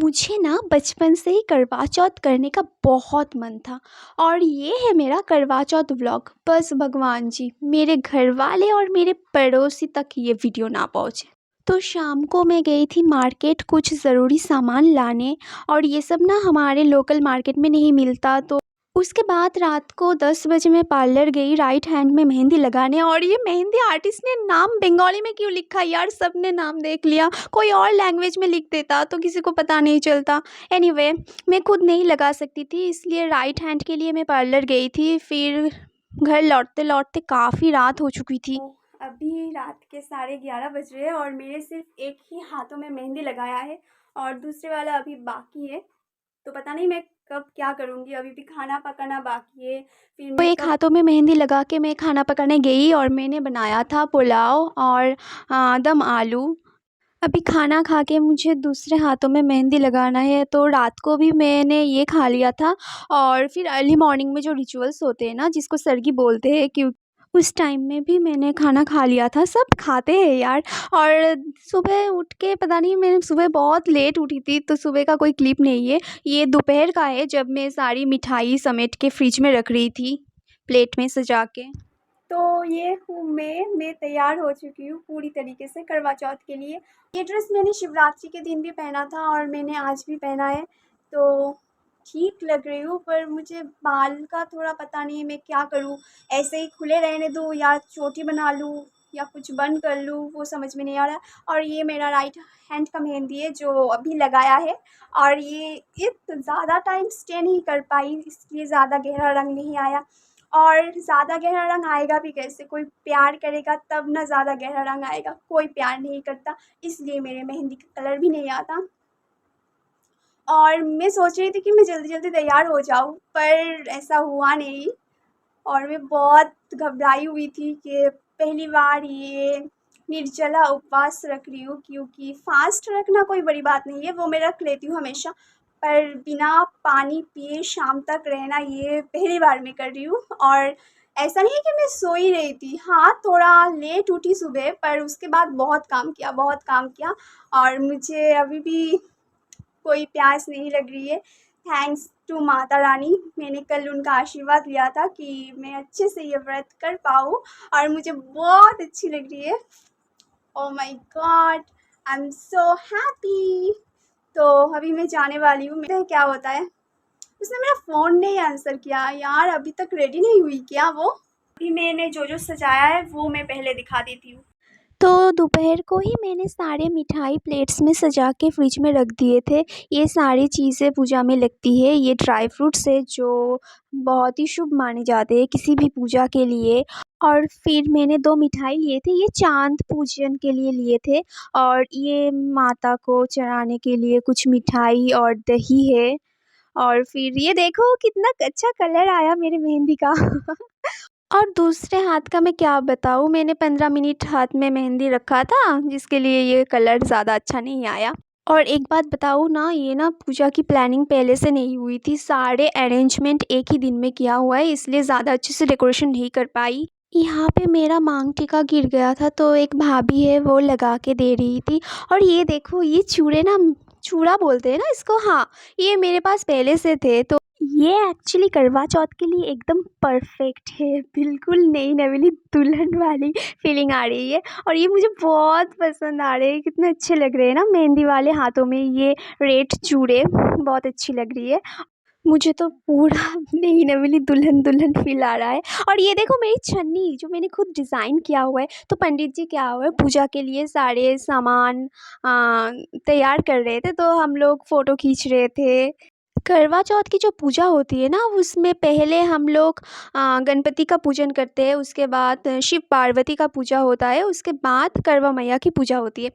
मुझे ना बचपन से ही करवा चौथ करने का बहुत मन था। और ये है मेरा करवा चौथ व्लॉग। बस भगवान जी मेरे घर वाले और मेरे पड़ोसी तक ये वीडियो ना पहुँचे। तो शाम को मैं गई थी मार्केट कुछ ज़रूरी सामान लाने, और ये सब ना हमारे लोकल मार्केट में नहीं मिलता। तो उसके बाद रात को 10 बजे मैं पार्लर गई राइट हैंड में मेहंदी लगाने। और ये मेहंदी आर्टिस्ट ने नाम बंगाली में क्यों लिखा यार, सबने नाम देख लिया। कोई और लैंग्वेज में लिख देता तो किसी को पता नहीं चलता। एनीवे, मैं खुद नहीं लगा सकती थी, इसलिए राइट हैंड के लिए मैं पार्लर गई थी। फिर घर लौटते लौटते काफ़ी रात हो चुकी थी। अभी रात के 11:30 बज रहे हैं और मेरे सिर्फ एक ही हाथों में मेहंदी लगाया है और दूसरे वाला अभी बाकी है। तो पता नहीं मैं कब क्या करूँगी, अभी भी खाना पकाना बाकी है। फिर तो एक हाथों में मेहंदी लगा के मैं खाना पकाने गई और मैंने बनाया था पुलाव और दम आलू। अभी खाना खा के मुझे दूसरे हाथों में मेहंदी लगाना है, तो रात को भी मैंने ये खा लिया था। और फिर अर्ली मॉर्निंग में जो रिचुअल्स होते हैं ना, जिसको सरगी बोलते हैं, क्यों उस टाइम में भी मैंने खाना खा लिया था। सब खाते हैं यार। और सुबह उठ के पता नहीं, मैं सुबह बहुत लेट उठी थी तो सुबह का कोई क्लिप नहीं है। ये दोपहर का है जब मैं सारी मिठाई समेट के फ्रिज में रख रही थी प्लेट में सजा के। तो ये हूँ मैं तैयार हो चुकी हूँ पूरी तरीके से करवा चौथ के लिए। ये ड्रेस मैंने शिवरात्रि के दिन भी पहना था और मैंने आज भी पहना है, तो ठीक लग रही हूँ। पर मुझे बाल का थोड़ा पता नहीं मैं क्या करूँ, ऐसे ही खुले रहने दूँ या चोटी बना लूँ या कुछ बंद कर लूँ, वो समझ में नहीं आ रहा। और ये मेरा राइट हैंड का मेहंदी है जो अभी लगाया है। और ये तो ज़्यादा टाइम स्टे नहीं कर पाई, इसलिए ज़्यादा गहरा रंग नहीं आया। और ज़्यादा गहरा रंग आएगा भी कैसे, कोई प्यार करेगा तब ना ज़्यादा गहरा रंग आएगा। कोई प्यार नहीं करता, इसलिए मेरे मेहंदी का कलर भी नहीं आता। और मैं सोच रही थी कि मैं जल्दी जल्दी तैयार हो जाऊँ, पर ऐसा हुआ नहीं। और मैं बहुत घबराई हुई थी कि पहली बार ये निर्जला उपवास रख रही हूँ, क्योंकि फ़ास्ट रखना कोई बड़ी बात नहीं है, वो मैं रख लेती हूँ हमेशा। पर बिना पानी पिए शाम तक रहना ये पहली बार मैं कर रही हूँ। और ऐसा नहीं है कि मैं सो ही रही थी, हाँ थोड़ा लेट उठी सुबह, पर उसके बाद बहुत काम किया, बहुत काम किया। और मुझे अभी भी कोई प्यास नहीं लग रही है, थैंक्स टू माता रानी। मैंने कल उनका आशीर्वाद लिया था कि मैं अच्छे से ये व्रत कर पाऊँ, और मुझे बहुत अच्छी लग रही है। Oh my God, I am so happy. तो अभी मैं जाने वाली हूँ। मैं क्या होता है, उसने मेरा फ़ोन नहीं आंसर किया यार, अभी तक रेडी नहीं हुई क्या वो। अभी मैंने जो जो सजाया है वो मैं पहले दिखा देती हूँ। तो दोपहर को ही मैंने सारे मिठाई प्लेट्स में सजा के फ्रिज में रख दिए थे। ये सारी चीज़ें पूजा में लगती है। ये ड्राई फ्रूट्स है जो बहुत ही शुभ माने जाते हैं किसी भी पूजा के लिए। और फिर मैंने 2 मिठाई लिए थे, ये चाँद पूजन के लिए लिए थे। और ये माता को चढ़ाने के लिए कुछ मिठाई और दही है। और फिर ये देखो कितना अच्छा कलर आया मेरे मेहंदी का। और दूसरे हाथ का मैं क्या बताऊँ, मैंने 15 मिनट हाथ में मेहंदी रखा था, जिसके लिए ये कलर ज़्यादा अच्छा नहीं आया। और एक बात बताऊँ ना, ये ना पूजा की प्लानिंग पहले से नहीं हुई थी, सारे अरेंजमेंट एक ही दिन में किया हुआ है, इसलिए ज़्यादा अच्छे से डेकोरेशन नहीं कर पाई। यहाँ पे मेरा मांग टीका गिर गया था, तो एक भाभी है वो लगा के दे रही थी। और ये देखो ये चूड़े ना, चूड़ा बोलते हैं ना इसको, हाँ ये मेरे पास पहले से थे। तो ये एक्चुअली करवा चौथ के लिए एकदम परफेक्ट है, बिल्कुल नई नवेली दुल्हन वाली फीलिंग आ रही है। और ये मुझे बहुत पसंद आ रहे हैं, कितने अच्छे लग रहे हैं ना मेहंदी वाले हाथों में ये रेड चूड़े, बहुत अच्छी लग रही है। मुझे तो पूरा नई नवेली दुल्हन दुल्हन फील आ रहा है। और ये देखो मेरी छन्नी जो मैंने खुद डिज़ाइन किया हुआ है। तो पंडित जी क्या हुआ है, पूजा के लिए सारे सामान तैयार कर रहे थे, तो हम लोग फ़ोटो खींच रहे थे। करवा चौथ की जो पूजा होती है ना, उसमें पहले हम लोग गणपति का पूजन करते हैं, उसके बाद शिव पार्वती का पूजा होता है, उसके बाद करवा मैया की पूजा होती है।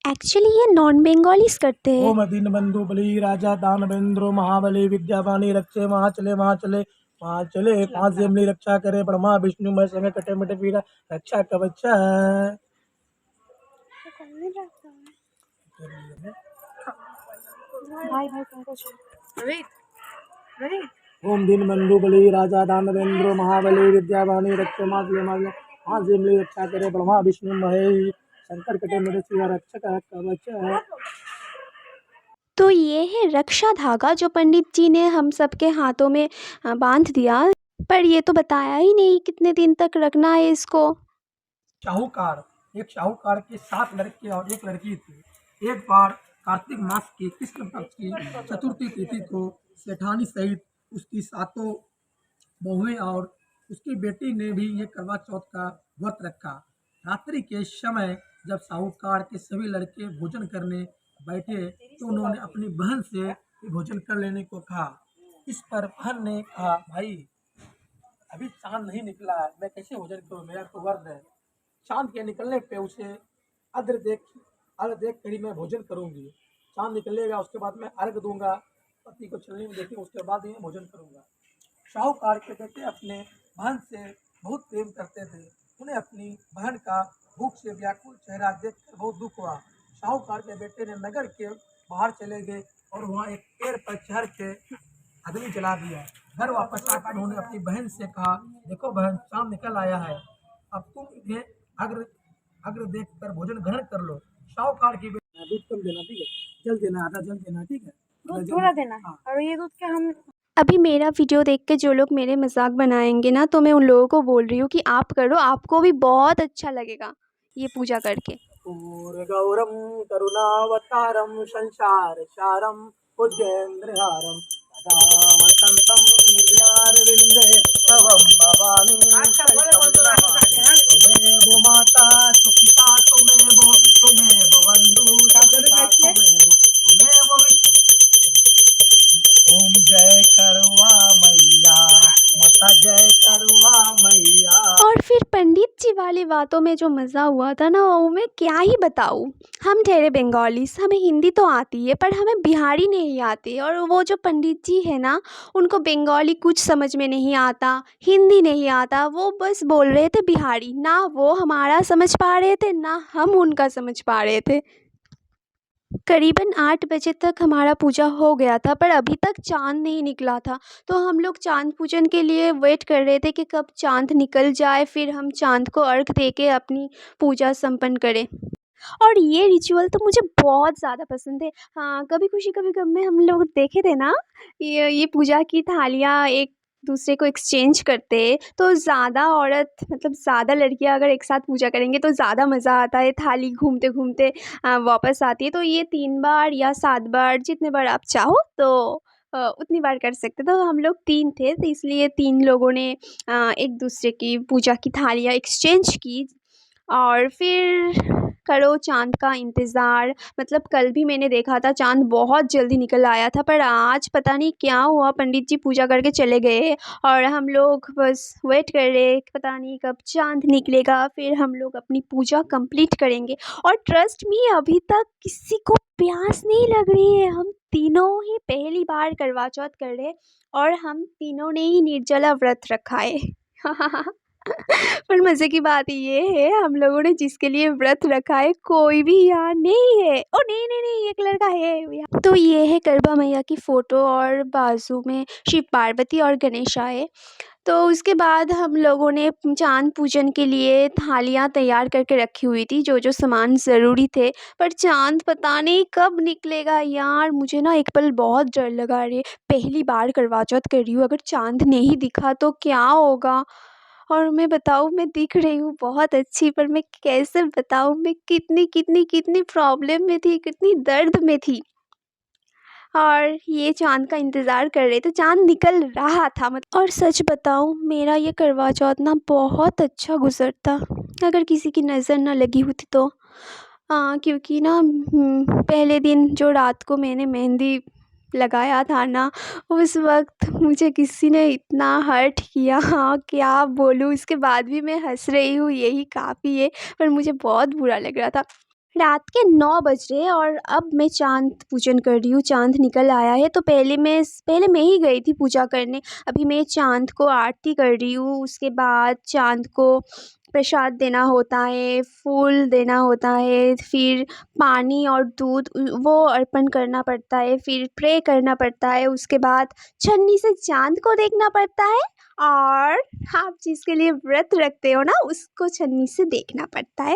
एक्चुअली ये नॉन बंगालीज करते हैं। ओम दीनबंधु बली राजा दानवेंद्रो महाबली विद्यावानी रक्षे महाचले महाचले महाचले पांच जमली रक्षा करे ब्रह्मा विष्णु महेश संग कटे मिटे पीरा रक्षा कवचा। भाई भाई पंकज ओम दीनबंधु बली राजा दानवेंद्रो महाबली विद्यावानी रक्षे महाचले महाचले पांच जमली रक्षा करे ब्रह्मा विष्णु महेश शंकर कटे मिटे पीरा रक्षा कवचा। तो ये है रक्षा धागा जो पंडित जी ने हम सबके हाथों में बांध दिया, पर ये तो बताया ही नहीं कितने दिन तक रखना है इसको। शाहूकार, एक शाहूकार के 7 लड़के और 1 लड़की थी। एक बार कार्तिक मास की कृष्ण पक्ष की चतुर्थी तिथि को सेठानी सहित उसकी 7 बहुएं और उसकी बेटी ने भी ये करवा चौथ का व्रत रखा। रात्रि के समय जब साहूकार के सभी लड़के भोजन करने बैठे तो उन्होंने अपनी बहन से भी भोजन कर लेने को कहा। इस पर बहन ने कहा, भाई अभी चांद नहीं निकला है, मैं कैसे भोजन करूँ, मेरा तो व्रत है। चांद के निकलने पे उसे अर्घ देख कर ही मैं भोजन करूंगी। चांद निकलेगा उसके बाद मैं अर्घ दूंगा, पति को चलने में देखूंगा, उसके बाद ही मैं भोजन करूंगा। शाहूकार के बेटे अपने बहन से बहुत प्रेम करते थे। उन्हें अपनी बहन का भूख से व्याकुल चेहरा देखकर बहुत दुख हुआ। शाहूकार के बेटे ने नगर के बाहर चले गए और वहाँ एक पेड़ पर चढ़ के अग्नि जला दिया। घर वापस आकर उन्होंने अपनी बहन से कहा, देखो बहन, चांद निकल आया है, अब तुम इन्हें अग्र अग्र देख कर भोजन ग्रहण कर लो। शाहूकार की बेटी, दूध कम देना, ठीक है, जल देना, आधा जल देना, ठीक है, दूध थोड़ा देना है। हाँ। और ये दूध क्या हम अभी मेरा वीडियो देख के जो लोग मेरे मजाक बनाएंगे ना, तो मैं उन लोगों को बोल रही हूँ कि आप करो, आपको भी बहुत अच्छा लगेगा ये पूजा करके। गौरम करुणावतारम संसार सारम भुजगेन्द्रहारम सदा वसंतम निर्व्यारविंदे तवम भवानी तुम्हें माता सुखिता तुम्हें बंधु तुम्हें ओम जय करवा मैया, माता जय करवा मैया। और फिर पंडित जी वाली बातों में जो मज़ा हुआ था ना, वो मैं क्या ही बताऊँ। हम ठहरे बंगालीस, हमें हिंदी तो आती है पर हमें बिहारी नहीं आती, और वो जो पंडित जी है ना, उनको बंगाली कुछ समझ में नहीं आता, हिंदी नहीं आता, वो बस बोल रहे थे बिहारी। ना वो हमारा समझ पा रहे थे, ना हम उनका समझ पा रहे थे। करीबन 8 बजे तक हमारा पूजा हो गया था, पर अभी तक चाँद नहीं निकला था। तो हम लोग चाँद पूजन के लिए वेट कर रहे थे कि कब चाँद निकल जाए, फिर हम चाँद को अर्घ दे के अपनी पूजा संपन्न करें। और ये रिचुअल तो मुझे बहुत ज़्यादा पसंद है। हाँ, कभी खुशी कभी गम में हम लोग देखे थे ना, ये पूजा की थालियाँ एक दूसरे को एक्सचेंज करते, तो ज़्यादा औरत मतलब ज़्यादा लड़कियाँ अगर एक साथ पूजा करेंगे तो ज़्यादा मज़ा आता है, थाली घूमते-घूमते वापस आती है। तो ये 3 बार या 7 बार, जितने बार आप चाहो तो उतनी बार कर सकते। तो हम लोग 3 थे, तो इसलिए 3 लोगों ने एक दूसरे की पूजा की थालियाँ एक्सचेंज की। और फिर करो चाँद का इंतज़ार। मतलब कल भी मैंने देखा था चाँद बहुत जल्दी निकल आया था, पर आज पता नहीं क्या हुआ, पंडित जी पूजा करके चले गए और हम लोग बस वेट कर रहे, पता नहीं कब चाँद निकलेगा, फिर हम लोग अपनी पूजा कंप्लीट करेंगे। और ट्रस्ट मी, अभी तक किसी को प्यास नहीं लग रही है। हम तीनों ही पहली बार करवा चौथ कर रहे और हम तीनों ने ही निर्जला व्रत रखा है। पर मज़े की बात ये है, हम लोगों ने जिसके लिए व्रत रखा है कोई भी यहाँ नहीं है। ओ नहीं नहीं नहीं, एक लड़का है यहाँ। तो ये है करवा मैया की फ़ोटो और बाजू में शिव पार्वती और गणेश आए। तो उसके बाद हम लोगों ने चाँद पूजन के लिए थालियाँ तैयार करके रखी हुई थी, जो सामान ज़रूरी थे। पर चाँद पता नहीं कब निकलेगा यार, मुझे ना एक पल बहुत डर लगा। अरे पहली बार करवा चौथ कर रही हूँ, अगर चाँद नहीं दिखा तो क्या होगा। और मैं बताऊँ, मैं दिख रही हूँ बहुत अच्छी, पर मैं कैसे बताऊँ मैं कितनी कितनी कितनी प्रॉब्लम में थी, कितनी दर्द में थी। और ये चाँद का इंतज़ार कर रहे थे, चाँद निकल रहा था और सच बताऊँ, मेरा ये करवा चौथ ना बहुत अच्छा गुज़रता, अगर किसी की नज़र ना लगी होती तो। क्योंकि ना पहले दिन जो रात को मैंने मेहंदी लगाया था ना, उस वक़्त मुझे किसी ने इतना हर्ट किया, क्या बोलूँ। इसके बाद भी मैं हँस रही हूँ, यही काफ़ी है, पर मुझे बहुत बुरा लग रहा था। रात के 9 बज रहे और अब मैं चाँद पूजन कर रही हूँ, चाँद निकल आया है। तो पहले मैं ही गई थी पूजा करने, अभी मैं चाँद को आरती कर रही हूँ। उसके बाद चाँद को प्रसाद देना होता है, फूल देना होता है, फिर पानी और दूध वो अर्पण करना पड़ता है, फिर प्रे करना पड़ता है। उसके बाद छन्नी से चाँद को देखना पड़ता है और आप जिसके लिए व्रत रखते हो ना उसको छन्नी से देखना पड़ता है,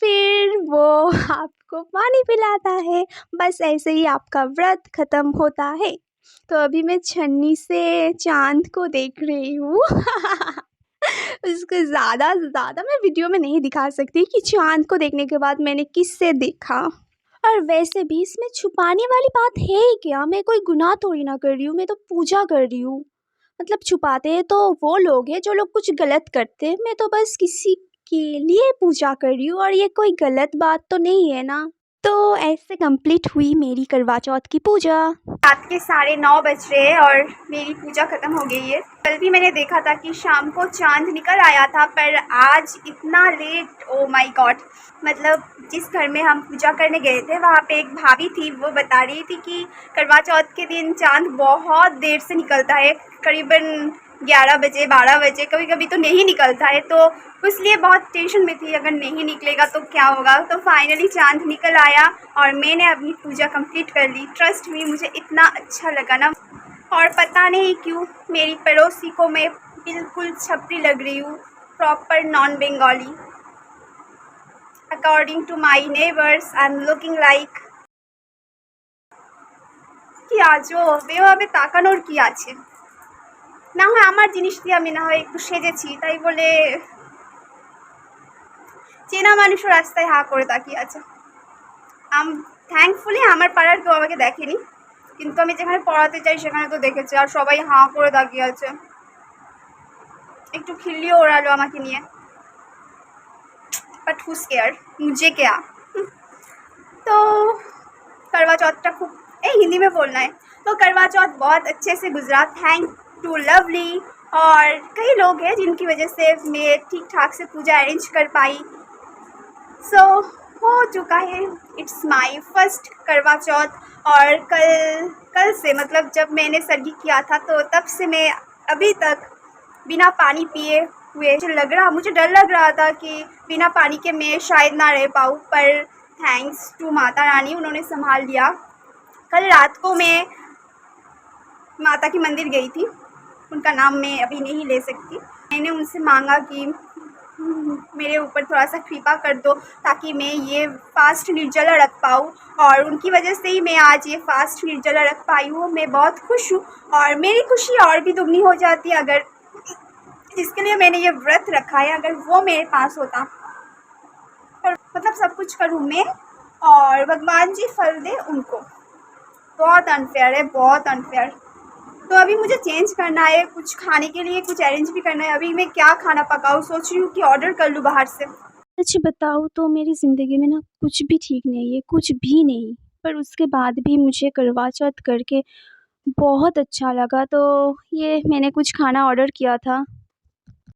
फिर वो आपको पानी पिलाता है। बस ऐसे ही आपका व्रत ख़त्म होता है। तो अभी मैं छन्नी से चाँद को देख रही हूँ। उसको ज़्यादा से ज़्यादा मैं वीडियो में नहीं दिखा सकती कि चाँद को देखने के बाद मैंने किससे देखा। और वैसे भी इसमें छुपाने वाली बात है ही क्या? मैं कोई गुनाह थोड़ी ना कर रही हूँ, मैं तो पूजा कर रही हूँ। मतलब छुपाते हैं तो वो लोग हैं जो लोग कुछ गलत करते हैं, मैं तो बस किसी के लिए पूजा कर रही हूँ और ये कोई गलत बात तो नहीं है ना। तो ऐसे कंप्लीट हुई मेरी करवा चौथ की पूजा। रात के 9:30 बज रहे हैं और मेरी पूजा ख़त्म हो गई है। कल भी मैंने देखा था कि शाम को चाँद निकल आया था, पर आज इतना लेट, ओ माय गॉड। मतलब जिस घर में हम पूजा करने गए थे वहाँ पे एक भाभी थी, वो बता रही थी कि करवा चौथ के दिन चाँद बहुत देर से निकलता है, करीबन 11 बजे 12 बजे, कभी कभी तो नहीं निकलता है। तो इसलिए बहुत टेंशन में थी, अगर नहीं निकलेगा तो क्या होगा। तो फाइनली चाँद निकल आया और मैंने अपनी पूजा कंप्लीट कर ली। ट्रस्ट मी, मुझे इतना अच्छा लगा ना। और पता नहीं क्यों मेरी पड़ोसी को मैं बिल्कुल छपरी लग रही हूँ, proper non Bengali. According to my neighbours I am looking like. কি আজও এভাবে তাকানোর কি আছে? না হয় আমার জিনিস দিয়ে আমি না হয় একটু সেজেছি, তাই বলে চেনা মানুষও রাস্তায় হাঁ করে তাকিয়ে আছে। থ্যাঙ্কফুলি আমার পাড়ার কেউ আমাকে দেখেনি, কিন্তু আমি যেখানে পড়াতে চাই সেখানে তো দেখেছে, আর সবাই হাঁ করে তাকিয়ে আছে। একটু খিল্লিও ওড়ালো আমাকে নিয়ে, বাট হুজ কেয়ার, मुझे क्या। तो करवा चौथ का खूब हिंदी में बोलना है। तो करवा चौथ बहुत अच्छे से गुजरा, थैंक टू लवली। और कई लोग हैं जिनकी वजह से मैं ठीक ठाक से पूजा अरेंज कर पाई। सो हो चुका है, इट्स माय फर्स्ट करवा चौथ। और कल से, मतलब जब मैंने सर्गी किया था तो तब से मैं अभी तक बिना पानी पिए हुए मुझे डर लग रहा था कि बिना पानी के मैं शायद ना रह पाऊँ, पर थैंक्स टू माता रानी, उन्होंने संभाल लिया। कल रात को मैं माता के मंदिर गई थी, उनका नाम मैं अभी नहीं ले सकती। मैंने उनसे मांगा कि मेरे ऊपर थोड़ा सा कृपा कर दो ताकि मैं ये फास्ट निर्जला रख पाऊँ, और उनकी वजह से ही मैं आज ये फास्ट निर्जला रख पाई हूँ। मैं बहुत खुश हूँ, और मेरी खुशी और भी दुगनी हो जाती अगर जिसके लिए मैंने ये व्रत रखा है अगर वो मेरे पास होता। पर मतलब सब कुछ करूँ मैं और भगवान जी फल दे उनको। बहुत अनफेयर है, बहुत अनफेयर। तो अभी मुझे चेंज करना है, कुछ खाने के लिए कुछ अरेंज भी करना है। अभी मैं क्या खाना पकाऊँ, सोच रही हूँ कि ऑर्डर कर लूँ बाहर से। सच बताऊँ तो मेरी ज़िंदगी में ना कुछ भी ठीक नहीं है, कुछ भी नहीं। पर उसके बाद भी मुझे करवा चौथ करके बहुत अच्छा लगा, तो ये मैंने कुछ खाना ऑर्डर किया था।